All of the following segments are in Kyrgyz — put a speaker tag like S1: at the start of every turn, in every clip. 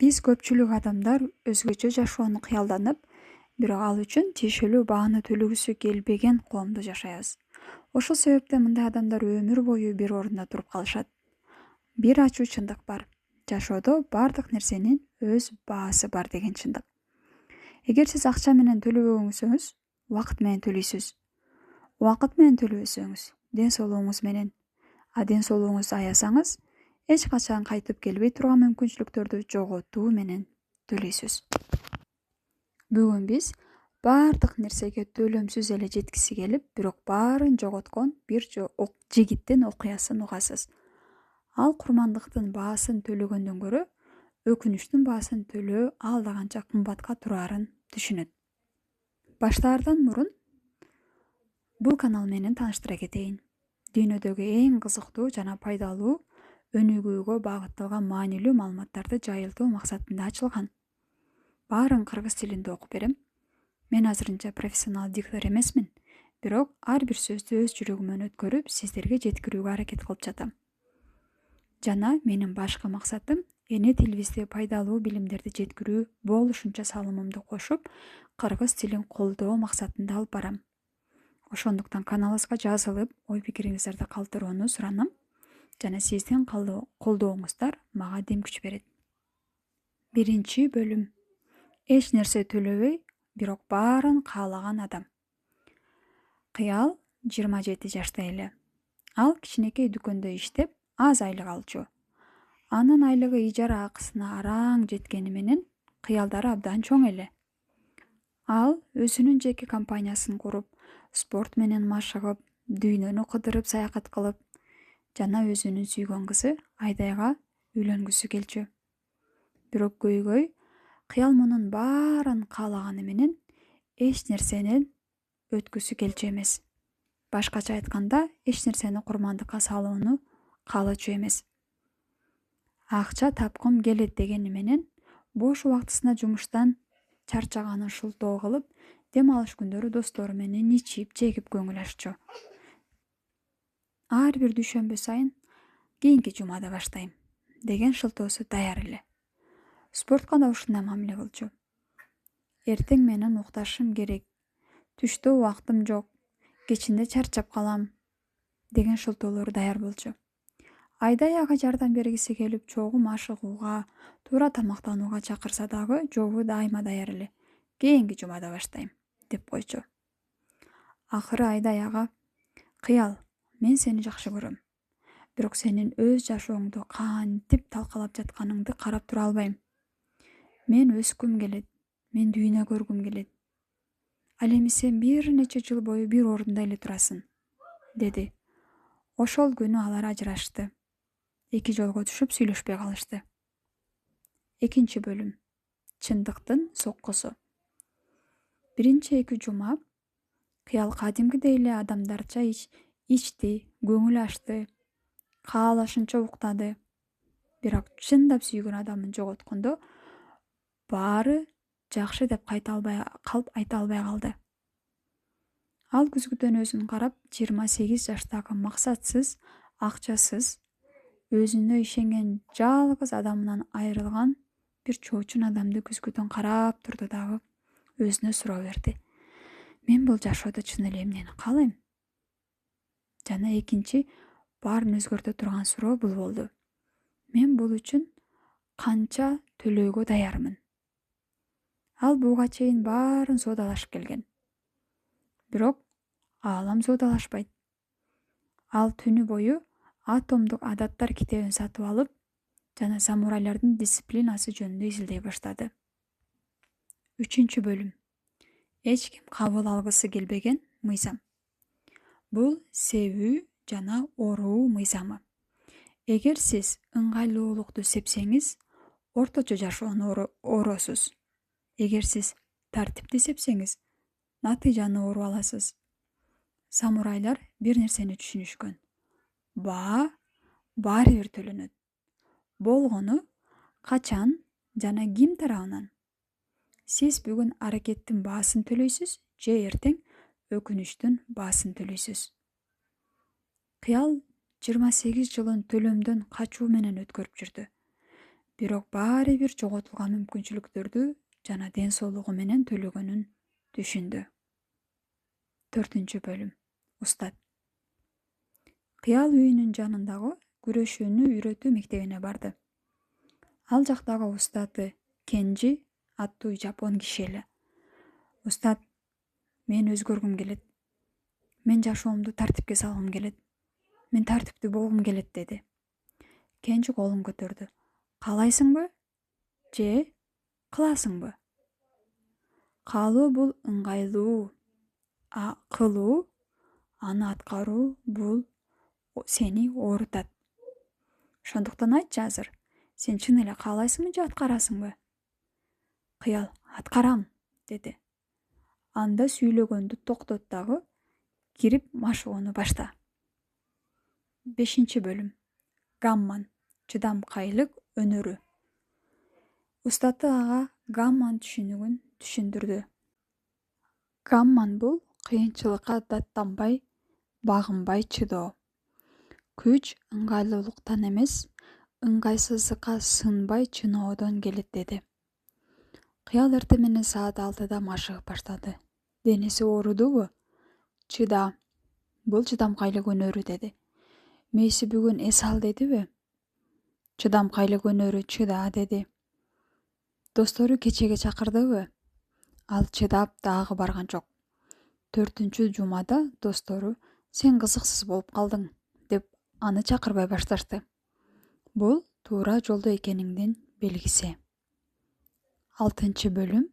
S1: Биз көпчүлүк адамдар өзгөчө жашоону кыялданып, бирок ал үчүн тиешелүү бааны төлөгүсү келбеген коомдо жашайбыз. Ошол себептен мындай адамдар өмүр бою бир орунда туруп калышат. Бир ачуу чындык бар. Жашоодо бардык нерсенин өз баасы бар деген чындык. Эгер сиз акча менен төлөбөгөнсөңүз, убакыт менен төлөйсүз. Убакыт менен төлөбөсөңүз, ден соолугуңуз менен. Ден соолугуңузду аясаңыз, эч качан кайтып келбей турган мүмкүнчүлүктөрдү жоготуу менен төлөйсүз. Бүгүн биз бардык нерсеге төлөмсүз эле жеткиси келип, бирок баарын жоготкон бир жигиттин окуясын угасыз. Ал курмандыктын баасын төлөгөндөн көрө, өкүнүчтүн баасын төлөө алда канча кымбатка тураарын түшүнөт. Баштаардан мурун бул канал менен тааныштыра кетейин. Дүйнөдөгү эң кызыктуу жана пайдалуу өнүгүүгө багытталган маанилүү маалыматтарды жайылтуу максатында ачылган. Баарын кыргыз тилинде окуп берем. Мен азырынча профессионал диктор эмесмин, бирок ар бир сөздү өз жүрөгүмөн өткөрүп, сиздерге жеткирүүгө аракет кылып жатам. Жана менин башкы максатым эне тилибизде пайдалуу билимдерди жеткирүү болушунча салымымды кошуп, кыргыз тилин колдоо максатында алып барам. Ошондуктан каналыбызга жазылып, ой пикириңиздерди калтырууну суранам. Жана сиздин колдооңуздар мага дем күч берет. Биринчи бөлүм. Эч нерсе төлөбөй, бирок баарын каалаган адам. Кыял 27 жашта эле. Ал кичинекей дүкөндө иштеп, аз айлык алчу. Анын айлыгы ижара акысына араң жеткени менен кыялдары абдан чоң эле. Ал өзүнүн жеке компаниясын куруп, спорт менен машыгып, дүйнөнү кыдырып саякат кылып, жана өзүнүн сүйгөн кызы Айдайга үйлөнгүсү келчү. Бирок көйгөй, кыял мунун баарын каалаганы менен эч нерсенен өткүсү келчү эмес. Башкача айтканда, эч нерсени курмандыкка салууну каалоочу эмес. Акча тапкым келет дегени менен бош убактысында жумуштан чарчаганын шултоо кылып, дем алыш күндөрү достору менен ичип, жегип көңүл аччу. Ар бир дүйшөмбү сайын кийинки жумада баштайм деген шылтоосу даяр эле. Спортко да ушундай мамиле кылчу. Эртең менен укташым керек, түштө убактым жок, кечинде чарчап калам деген шылтоолору даяр болчу. Айдай ага жардам бергиси келип, чогуу машыгууга, туура тамактанууга чакырса дагы жообу дайыма даяр эле. Кийинки жумада баштайм деп койчу. Акыры Айдай ага: "Кыял, мен сени жакшы көрөм. Бирок сенин өз жашооңду кантип талкалап жатканыңды карап тура албайм. Мен өскүм келет, мен дүйнө көргүм келет. Ал эми сен бир нече жыл бою бир орунда эле турасың", деди. Ошол күнү алар ажырашты. Эки жолго түшүп сүйлөшпөй калышты. Экинчи бөлүм. Чындыктын соккусу. Биринчи 2 жума Кыял кадимкидей эле адамдарча ичти, көңүл ачты, каалашынча уктады. Бирок чындап сүйгөн адамын жоготкондо баары жакшы деп айта албай калды. Ал күзгүдөн өзүн карап, 28 жаштагы максатсыз, акчасыз, өзүнө ишенген жалгыз адамынан айрылган бир чоочун адамды күзгүдөн карап турду дагы өзүнө суроо берди: "Мен бул жашоодо чын эле эмнени каалайм?" Жана экинчи баарын өзгөртө турган суроо бул болду: "Мен бул үчүн канча төлөөгө даярмын?" Ал буга чейин баарын соодалашып келген. Бирок аалам соодалашпайт. Ал түнү бою атомдук адаттар китебин сатып алып, жана самурайлардын дисциплинасы жөнүндө изилдей баштады. Үчүнчү бөлүм. Эч ким кабыл алгысы келбеген мыйзам. Бул себүү жана оруу мыйзамы. Эгер сиз ыңгайлуулукту сепсеңиз, орточо жашоону ороосуз. Эгер сиз тартипти сепсеңиз, натыйжаны оруу аласыз. Самурайлар бир нерсени түшүнүшкөн: баа баары бир төлөнөт. Болгону качан жана ким тарабынан? Сиз бүгүн аракеттин баасын төлөйсүз же эртең өкүнүчтүн баасын төлөйсүз. Кыял 28 жылын төлөмдөн качуу менен өткөрүп жүрдү. бирок баары бир жоготулган мүмкүнчүлүктөрдү жана ден соолугу менен төлөгөнүн түшүндү. 4 бөлүм. Устат. Кыял үйүнүн жанындагы күрөшүүнү үйрөтүү мектебине барды. Ал жактагы устаты Кенжи аттуу жапон киши эле. Устат, мен өзгөргүм келет. Мен жашоомду тартипке салгым келет. Мен тартиптүү болгум келет деди. Кенжи колун көтөрдү. Каалайсыңбы? Же кыласыңбы? Каалоо бул ыңгайлуу, а кылуу, аны аткаруу бул сени оорутат. Ошондуктан айтчы азыр, сен чын эле каалайсыңбы же аткарасыңбы? Кыял, аткарам, деди. Анда сүйлөгөндү токтот дагы, кирип машыгууну башта. 5 бөлүм. Гамман, чыдамкайлык өнөрү. Устаты ага гамман түшүнүгүн түшүндүрдү. Гамман бул кыйынчылыкка даттанбай, багынбай чыдоо. Күч ыңгайлуулуктан эмес, ыңгайсыздыкка сынбай чыноодон келет деди. Кыял эртең менен саат 6-да машыгып баштады. Денеси оорудубу? Чыда. Бул чыдамкайлык өнөрү деди. Мээси бүгүн эс ал дедиби? Чыдамкайлык өнөрү чыда деди. Достору кечеге чакырдыбы? Ал чыдап дагы барган жок. 4 жумада достору сен кызыксыз болуп калдың деп аны чакырбай башташты. Бул туура жолдо экениңдин белгиси. 6 бөлүм.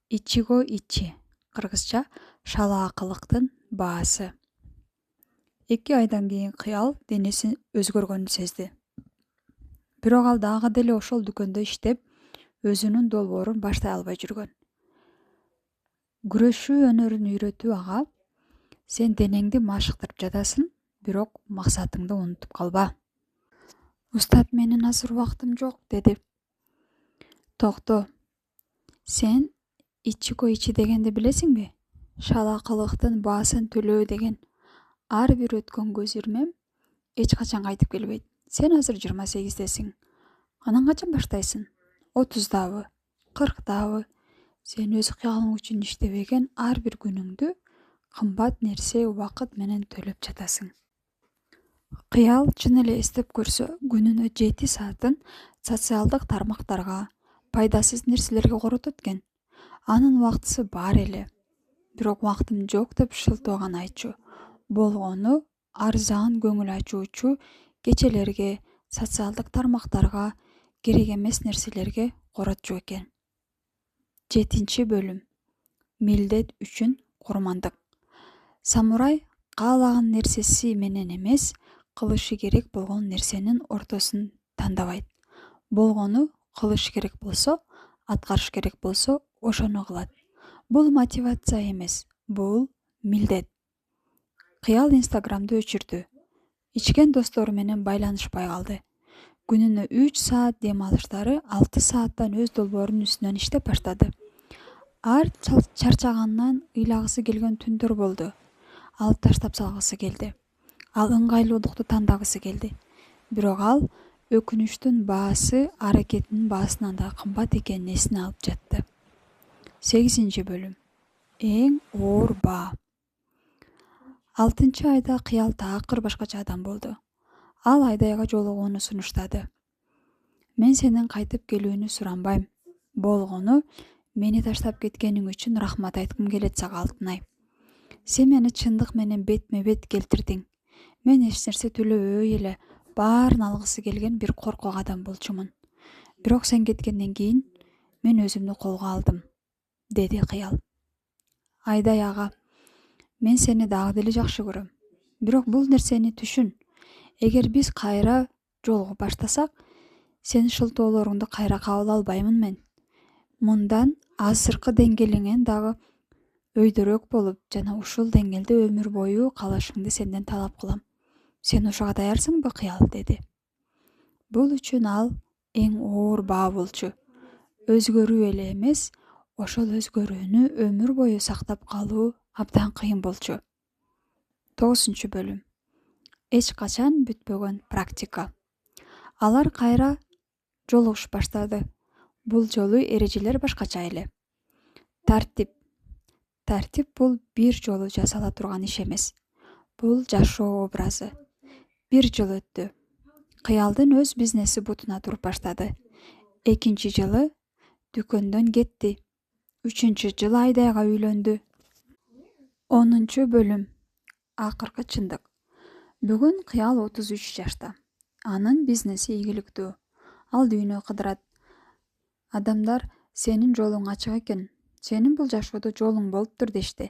S1: Ичиго ичи. Кыргызча шалаакылыктын баасы. 2 айдан кийин Кыял денеси өзгөргөнүн сезди. Бирок ал дагы деле ошол дүкөндө иштеп, өзүнүн долбоорун баштай албай жүргөн. Күрөшүү өнөрүн үйрөтүү ага, сен денеңди машыктырып жатасың, бирок максатыңды унутуп калба. Устат, менин азыр убактым жок, деди. Токто. Сен ичиго ичи дегенди билесиңби? Шалаакылыктын баасын төлөө деген. Ар бир өткөн көз ирмем эч качан кайтып келбейт. Сен азыр 28-десиң. Анан качан баштайсың? 30дабы? 40дабы? Сен өз кыялың үчүн иштебеген ар бир күнүңдү кымбат нерсе, убакыт менен төлөп жатасың. Кыял чын эле эстеп көрсө, күнүнө 7 саатын социалдык тармактарга, пайдасыз нерселерге коротот экен. Анын убактысы бар эле. Бирок убактым жок деп шылтооган айтчу. Болгону арзан көңүл ачуучу кечелерге, социалдык тармактарга, керек эмес нерселерге коротчу экен. 7 бөлүм. Милдет үчүн курмандык. Самурай каалаган нерсеси менен эмес, кылышы керек болгон нерсенин ортосун тандабайт. Болгону кылыш керек болсо, аткарыш керек болсо, ошону кылат. Бул мотивация эмес, бул милдет. Кыял Инстаграмды өчүрдү. Ичкен достору менен байланышпай калды. Күнүнө 3 саат дем алыштары 6 сааттан өз долбоорунун үстүнөн иштеп баштады. Ар чарчагандан ыйлагысы келген түндөр болду. Ал таштап салгысы келди. Ал ыңгайлуулукту тандагысы келди. Бирок ал өкүнүчтүн баасы аракетинин баасынан да кымбат экенин эсине алып жатты. 8 бөлүм. Эң оор баа. 6 айда Кыял такыр башкача адам болду. Ал Айдайга жолугууну сунуштады. Мен сенин кайтып келүүнү суранбайм. Болгону мени таштап кеткениң үчүн рахмат айткым келет сага, Алтынай. Сен мени чындык менен бетме-бет келтирдиң. Мен эч нерсе төлөбөй эле баарын алгысы келген бир коркок адам болчумун. Бирок сен кеткенден кийин мен өзүмдү колго алдым, деди Кыял. Айдай ага, мен сени дагы деле жакшы көрөм. Бирок бул нерсени түшүн. Эгер биз кайра жолго баштасак, сенин шылтоолоруңду кайра кабыл албаймын мен. Мындан азыркы деңгээлиңен дагы өйдөрөөк болуп, жана ушул деңгээлде өмүр бою калышыңды сенден талап кылам. Сен ошого даярсыңбы, Кыял, деди. Бул үчүн ал эң оор баа болчу. Өзгөрүү эле эмес, ошол өзгөрүүнү өмүр бою сактап калуу абдан кыйын болчу. 9 бөлүм. Эч качан бүтпөгөн практика. Алар кайра жолугуш баштады. Бул жолу эрежелер башкача эле. Тартип бул бир жолу жасала турган иш эмес. Бул жашоо образы. Бир жыл өттү. Кыялдын өз бизнеси бутуна туруп баштады. 2 жылы дүкөндөн кетти. 3 жылы Айдайга үйлөндү. 10 бөлүм. Акыркы чындык. Бүгүн Кыял 33 жашта. Анын бизнеси ийгиликтүү. Ал дүйнө кыдырат. Адамдар сенин жолуң ачык экен. Сенин бул жашоодо жолуң болуптур дешти.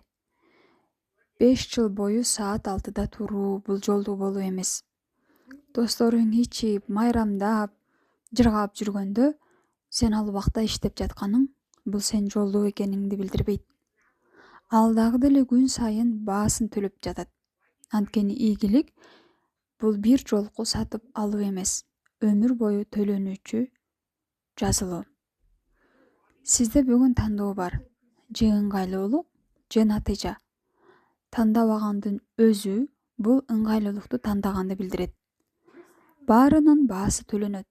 S1: 5 жыл бою саат 6-да туруу бул жолдуу болуу эмес. Досторуң ичип, майрамдап, жыргап жүргөндө сен ал убакта иштеп жатканың бул сен жолдуу экениңди билдирбейт. Ал дагы деле күн сайын баасын төлөп жатат. Анткени ийгилик бул бир жолку сатып алуу эмес, өмүр бою төлөнүүчү жазылуу. Сизде бүгүн тандоо бар. Же ыңгайлуулук, же натыйжа. Тандабагандын өзү бул ыңгайлуулукту тандаганды билдирет. Баарынын баасы төлөнөт.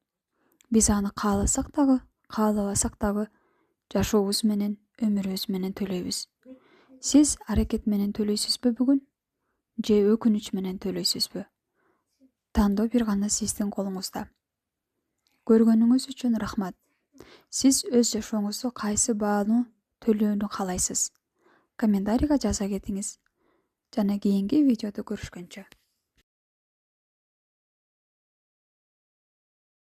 S1: Биз аны кааласак дагы, каалабасак дагы жашообуз менен, өмүрүбүз менен төлөйбүз. Сиз аракет менен төлөйсүзбү бүгүн? Же өкүнүч менен төлөйсүзбү? Тандоо бир гана сиздин колуңузда. Көргөнүңүз үчүн рахмат. Сиз өз жашооңузду кайсы бааны төлөөнү каалайсыз? Комментарийга жаза кетиңиз. Жана кийинки видеодо көрүшкөнчө.